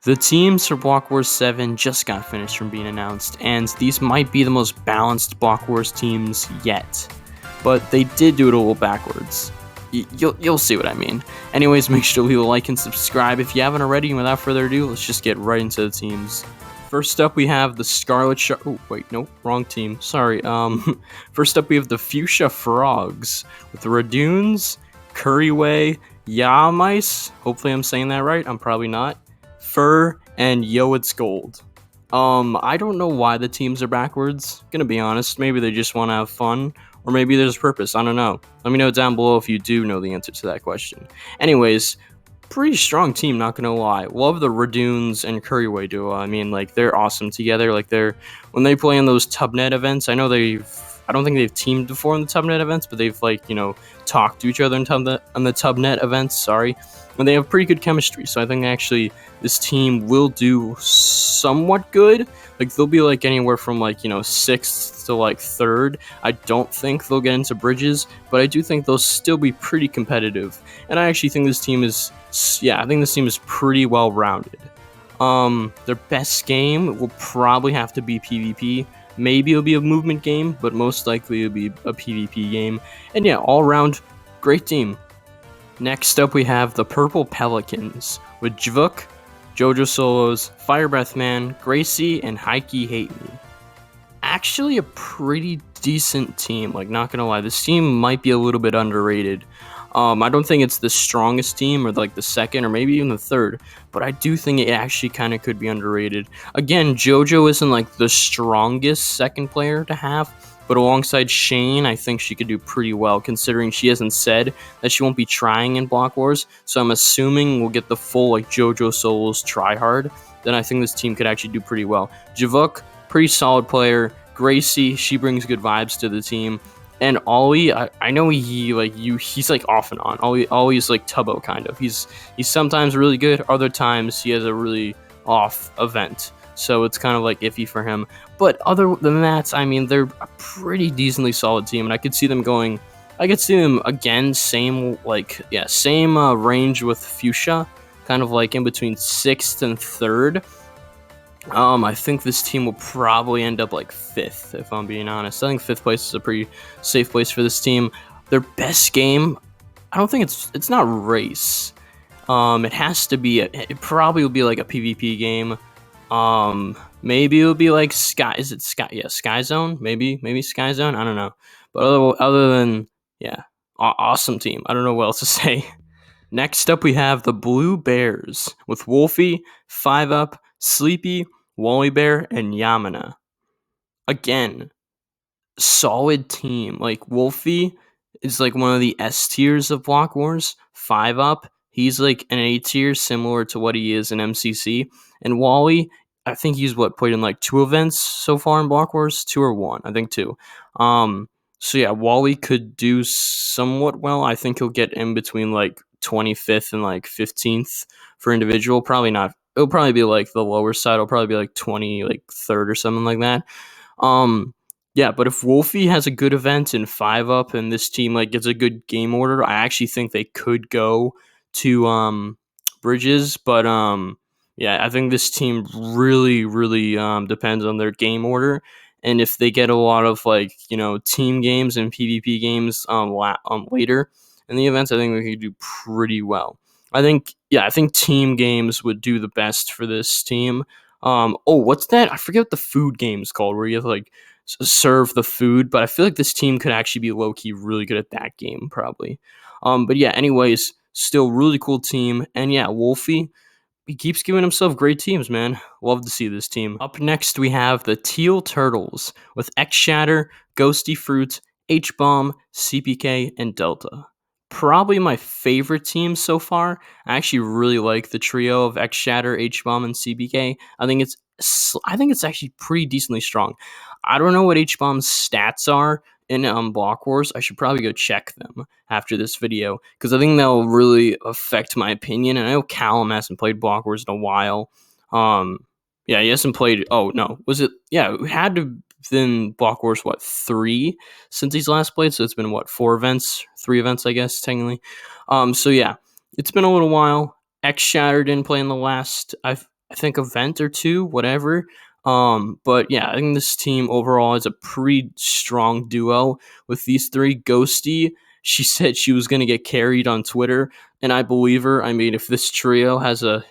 The teams for Block Wars 7 just got finished from being announced, and these might be the most balanced Block Wars teams yet. But they did do it a little backwards. You'll see what I mean. Anyways, make sure to leave a like and subscribe if you haven't already, and without further ado, let's just get right into the teams. First up, we have the Scarlet Shark. Oh, wait, nope, wrong team. Sorry. First up, we have the Fuchsia Frogs with the Reddoons, Couriway, Mice. Hopefully, I'm saying that right. I'm probably not. Fur, and Yo It's Gold. I don't know why the teams are backwards. Gonna be honest, maybe they just want to have fun, or maybe there's a purpose. I don't know. Let me know down below if you do know the answer to that question. Anyways, pretty strong team, not gonna lie. Love the Reddoons and Couriway duo. I mean, like, they're awesome together. Like, when they play in those Tubnet events, I don't think they've teamed before in the Tubnet events, but they've, like, talked to each other on the Tubnet events, sorry. And they have pretty good chemistry, so I think actually this team will do somewhat good. Like, they'll be like anywhere from 6th to 3rd. I don't think they'll get into bridges, but I do think they'll still be pretty competitive. And I actually think this team is, pretty well rounded. Their best game will probably have to be PvP. Maybe it'll be a movement game, but most likely it'll be a PvP game. And yeah, all around, great team. Next up, we have the Purple Pelicans with Jvuk, JojoSolos, FireBreathMan, Gracie, and Heike Hate Me. Actually, a pretty decent team. Like, not gonna lie, this team might be a little bit underrated. I don't think it's the strongest team, or the second, or maybe even the third, but I do think it actually kind of could be underrated. Again, JoJo isn't the strongest second player to have, but alongside Shane, I think she could do pretty well, considering she hasn't said that she won't be trying in Block Wars, so I'm assuming we'll get the full JojoSolos tryhard. Then I think this team could actually do pretty well. Jvuk, pretty solid player. Gracie, she brings good vibes to the team. And Ollie, I know he's off and on. Ollie's like Tubbo kind of. He's sometimes really good, other times he has a really off event. So it's kind of iffy for him. But other than that, I mean, they're a pretty decently solid team, and I could see them again, same range with Fuchsia, kind of in between 6th and 3rd. I think this team will probably end up 5th, if I'm being honest. I think 5th place is a pretty safe place for this team. Their best game, I don't think it's not race. It has to be, it probably will be a PvP game. Maybe it'll be Sky, is it Sky? Yeah, Sky Zone? Maybe Sky Zone? I don't know. But other than, yeah, awesome team. I don't know what else to say. Next up, we have the Blue Bears with Wolfeei, 5UP, Sleepy, Wally Bear, and Yamina. Again, solid team. Wolfeei is one of the S tiers of Block Wars. 5UP, he's an A tier, similar to what he is in MCC. And Wally, I think he's played in 2 events so far in Block Wars, 2 or 1, I think 2. So yeah, Wally could do somewhat well. I think he'll get in between 25th and 15th for individual. Probably not. It'll probably be the lower side. It'll probably be 3rd or something like that. Yeah, but if Wolfeei has a good event in 5UP and this team gets a good game order, I actually think they could go to bridges. But yeah, I think this team really depends on their game order. And if they get a lot of team games and PvP games later in the events, I think they could do pretty well. I think team games would do the best for this team. What's that? I forget what the food game's called, where you have to serve the food, but I feel like this team could actually be low-key really good at that game, probably. But yeah, anyways, still really cool team. And yeah, Wolfeei, he keeps giving himself great teams, man. Love to see this team. Up next, we have the Teal Turtles with xShatter, Ghosty Fruit, H-Bomb, Seapeekay, and Delta. Probably my favorite team so far. I actually really like the trio of xShatter, H-Bomb, and Seapeekay. I think it's actually pretty decently strong. I don't know what H-Bomb's stats are in Block Wars. I should probably go check them after this video, because I think that'll really affect my opinion. And I know Callum hasn't played Block Wars in a while. Yeah, he hasn't played. Oh no, was it? Yeah, it had to been Block Wars 3 since he's last played. So it's been 3 events, I guess technically. So yeah, it's been a little while. xShatter didn't play in the last. I think, event or two, whatever. But yeah, I think this team overall is a pretty strong duo with these three. Ghosty, she said she was gonna get carried on Twitter, and I believe her. I mean, if this trio has a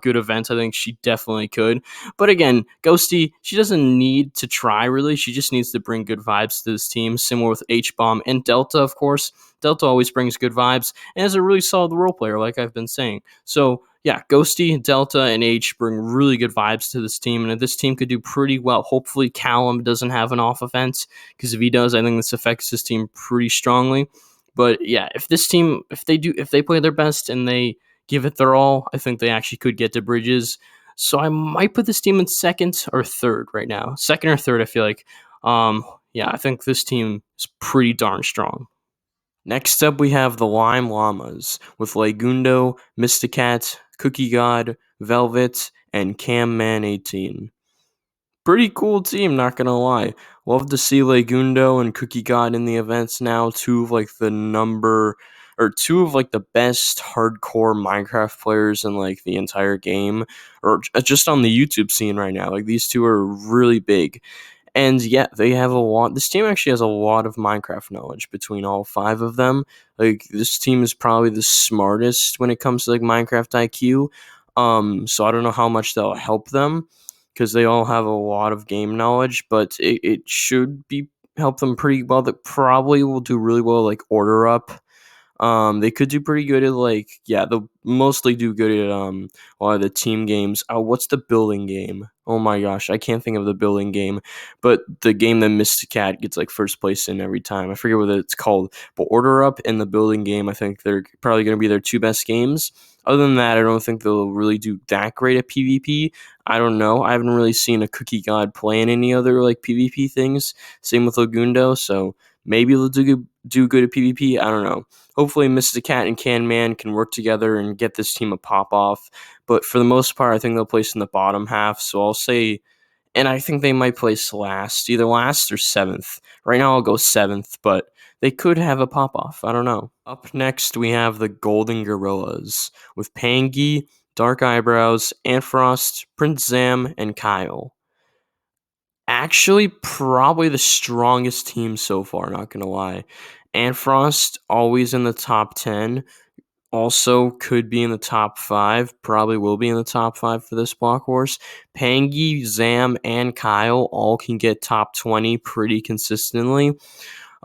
good event, I think she definitely could. But again, Ghosty, she doesn't need to try really. She just needs to bring good vibes to this team, similar with H Bomb and Delta, of course. Delta always brings good vibes and is a really solid role player, like I've been saying. So yeah, Ghosty, Delta, and H bring really good vibes to this team, and this team could do pretty well. Hopefully, Callum doesn't have an off event, because if he does, I think this affects this team pretty strongly. But yeah, if this team, if they play their best and they give it their all, I think they actually could get to Bridges. So I might put this team in second or third right now. Second or third, I feel like. Yeah, I think this team is pretty darn strong. Next up, we have the Lime Llamas with Legundo, Mysticat, Cookie God, Velvet, and Cam Man 18. Pretty cool team, not gonna lie. Love to see Legundo and Cookie God in the events now. Two of the best hardcore Minecraft players in like the entire game, or just on the YouTube scene right now. Like these two are really big. And yeah, they have a lot. This team actually has a lot of Minecraft knowledge between all five of them. Like this team is probably the smartest when it comes to like Minecraft IQ. So I don't know how much that'll help them because they all have a lot of game knowledge, but it should be help them pretty well. That probably will do really well like order up. They could do pretty good at they'll mostly do good at a lot of the team games. Oh, what's the building game? Oh my gosh, I can't think of the building game, but the game that Mysticat gets like first place in every time. I forget what it's called, but Order Up and the building game, I think they're probably going to be their two best games. Other than that, I don't think they'll really do that great at PvP. I don't know. I haven't really seen a Cookie God play in any other like PvP things. Same with Lagundo, so maybe they'll do good at PvP. I don't know. Hopefully, Mysticat and Can Man can work together and get this team a pop off. But for the most part, I think they'll place in the bottom half. So I'll say, and I think they might place last, either last or seventh. Right now, I'll go seventh, but they could have a pop off. I don't know. Up next, we have the Golden Gorillas with Pangy, Dark Eyebrows, Antfrost, Prince Zam, and Kyle. Actually, probably the strongest team so far, not gonna lie. Antfrost, always in the top 10. Also could be in the top 5. Probably will be in the top 5 for this block horse. Pangy, Zam, and Kyle all can get top 20 pretty consistently.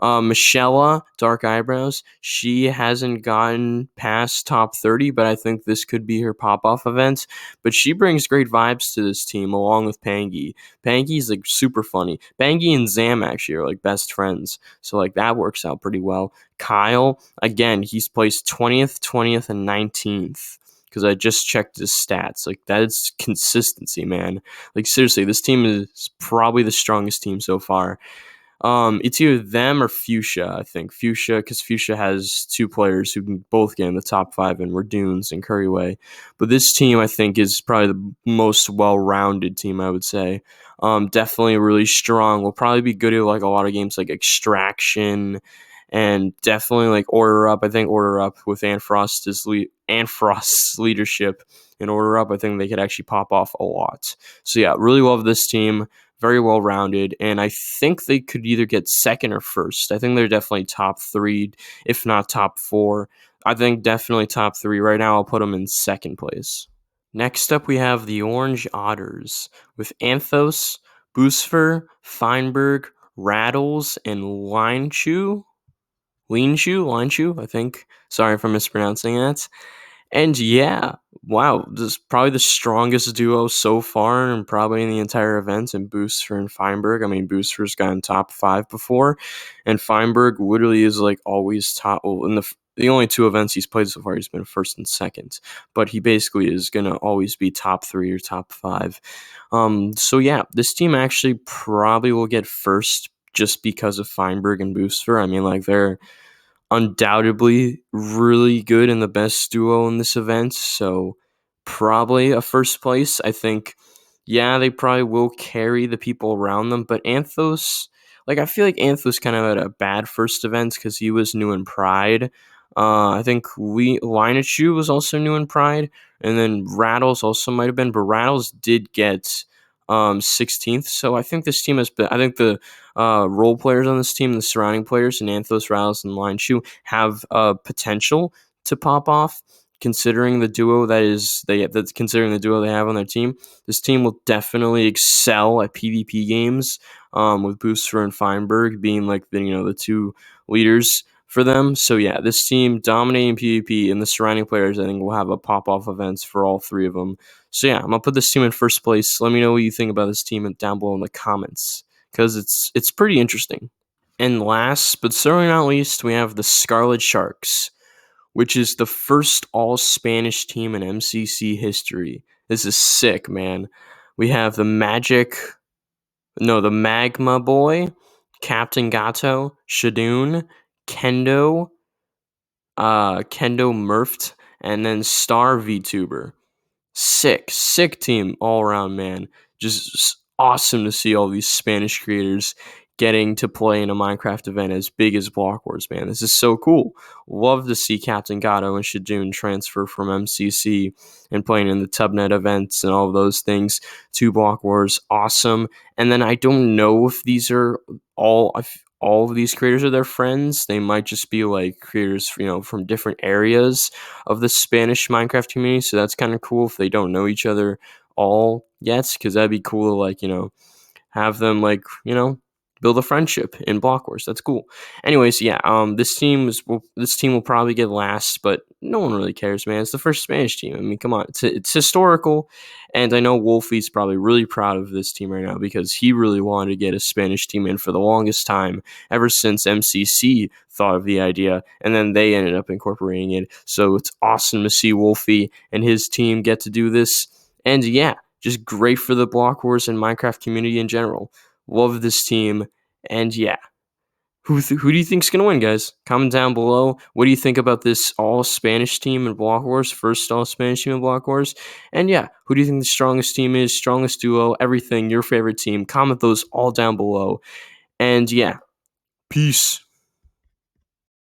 Michelle, Dark Eyebrows, she hasn't gotten past top 30, but I think this could be her pop-off event. But she brings great vibes to this team along with Pangy. Pangy's like super funny. Pangy and Zam actually are like best friends. So like that works out pretty well. Kyle, again, he's placed 20th, and 19th. Because I just checked his stats. Like, that is consistency, man. Like, seriously, this team is probably the strongest team so far. It's either them or FUCHSIA, I think. FUCHSIA, because FUCHSIA has two players who can both get in the top 5 in Reddoons and Couriway. But this team, I think, is probably the most well-rounded team, I would say. Definitely really strong. Will probably be good at like a lot of games like Extraction and definitely like Order Up. I think Order Up with Antfrost's leadership in Order Up, I think they could actually pop off a lot. So yeah, really love this team. Very well rounded, and I think they could either get second or first. I think they're definitely top 3, if not top 4. I think definitely top 3. Right now, I'll put them in second place. Next up, we have the Orange Otters with Anthos, Boosfer, Feinberg, Rattles, and Linshu, I think. Sorry if I'm mispronouncing that. And yeah, wow, this is probably the strongest duo so far and probably in the entire event in Boosfer and Feinberg. I mean, Boosfer's gotten top 5 before, and Feinberg literally is like always top. Well, in the only 2 events he's played so far, he's been first and second, but he basically is going to always be top 3 or top 5. So yeah, this team actually probably will get first just because of Feinberg and Boosfer. I mean, like, they're undoubtedly really good and the best duo in this event, so probably a first place. I think, yeah, they probably will carry the people around them, but Anthos, like, I feel like Anthos kind of had a bad first event because he was new in Pride. I think Linechu was also new in Pride, and then Rattles also might have been, but Rattles did get 16th. So I think this team has been. I think the role players on this team, the surrounding players, and Antfrost, Rattles, and Lion Shoe have potential to pop off. Considering the duo considering the duo they have on their team, this team will definitely excel at PvP games. With Boosfer and Feinberg being like the two leaders for them. So yeah, this team dominating PvP, and the surrounding players I think will have a pop off events for all three of them. So yeah, I'm gonna put this team in first place. Let me know what you think about this team down below in the comments, because it's pretty interesting. And last but certainly not least, we have the Scarlet Sharks, which is the first all Spanish team in MCC history. This is sick, man. We have the Magma Boy, Captain Gato, Shadoon, Kendo, Kendo Murpht, and then Star VTuber. Sick team all around, man. Just awesome to see all these Spanish creators getting to play in a Minecraft event as big as Block Wars, man. This is so cool. Love to see Captain Gato and Shadoon transfer from MCC and playing in the Tubnet events and all of those things to Block Wars. Awesome. And then I don't know if these are all of these creators are their friends. They might just be like creators, from different areas of the Spanish Minecraft community. So that's kind of cool if they don't know each other all yet, because that'd be cool to have them build a friendship in Block Wars. That's cool. Anyways, yeah, this team will probably get last, but no one really cares, man. It's the first Spanish team. I mean, come on, it's historical, and I know Wolfeei's probably really proud of this team right now because he really wanted to get a Spanish team in for the longest time, ever since MCC thought of the idea, and then they ended up incorporating it. So it's awesome to see Wolfeei and his team get to do this, and yeah, just great for the Block Wars and Minecraft community in general. Love this team. And yeah, who do you think's going to win, guys? Comment down below. What do you think about this all-Spanish team in Block Wars? First all-Spanish team in Block Wars? And yeah, who do you think the strongest team is? Strongest duo? Everything. Your favorite team? Comment those all down below. And yeah, peace.